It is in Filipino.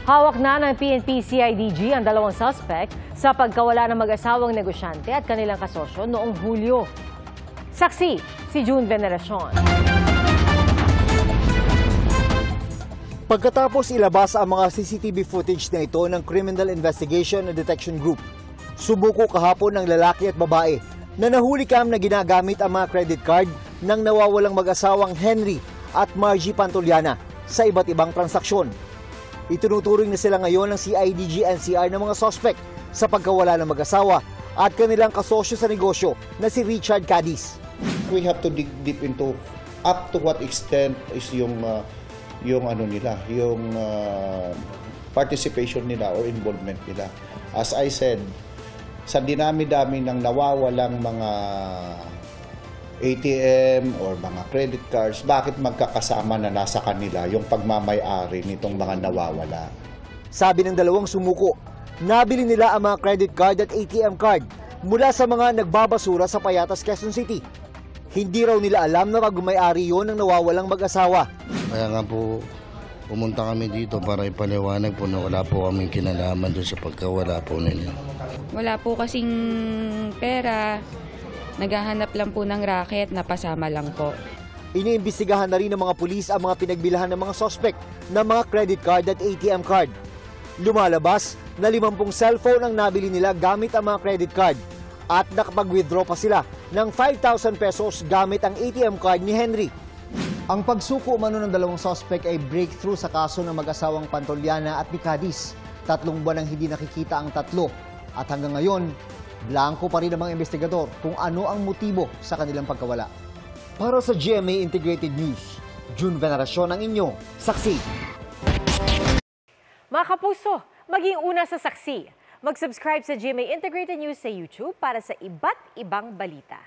Hawak na ng PNP-CIDG ang dalawang suspect sa pagkawala ng mag-asawang negosyante at kanilang kasosyo noong Hulyo. Saksi, si June Veneracion. Pagkatapos ilabas ang mga CCTV footage na ito ng Criminal Investigation and Detection Group, sumuko kahapon ng lalaki at babae na nahuli na ginagamit ang mga credit card ng nawawalang mag-asawang Henry at Margie Pantoliana sa iba't ibang transaksyon. Itinuturing na sila ngayon ng CIDG-NCR ng mga suspect sa pagkawala ng mag-asawa at kanilang kasosyo sa negosyo na si Richard Cadiz. We have to dig deep into up to what extent is yung participation nila or involvement nila. As I said, sa dinami-dami ng nawawalang mga ATM or mga credit cards, bakit magkakasama na nasa kanila yung pagmamay-ari nitong mga nawawala? Sabi ng dalawang sumuko, nabili nila ang mga credit card at ATM card mula sa mga nagbabasura sa Payatas, Quezon City. Hindi raw nila alam na pagmamay-ari yun ng nawawalang mag-asawa. Kaya nga po, pumunta kami dito para ipaliwanag po na wala po kaming kinalaman doon sa pagkawala po nila. Wala po kasing pera. Naghahanap lang po ng racket na pasama lang po. Iniimbestigahan na rin ng mga pulis ang mga pinagbilahan ng mga suspect ng mga credit card at ATM card. Lumalabas na 50 cellphone ang nabili nila gamit ang mga credit card at nakapag-withdraw pa sila ng 5,000 pesos gamit ang ATM card ni Henry. Ang pagsuko umano ng dalawang suspect ay breakthrough sa kaso ng mag-asawang Pantoliana at ni Cadiz. 3 buwan ang hindi nakikita ang tatlo at hanggang ngayon, blanco pa rin ang mga investigador kung ano ang motibo sa kanilang pagkawala. Para sa GMA Integrated News, June Veneracion ang inyong saksi. Mga kapuso, maging una sa saksi. Mag-subscribe sa GMA Integrated News sa YouTube para sa iba't ibang balita.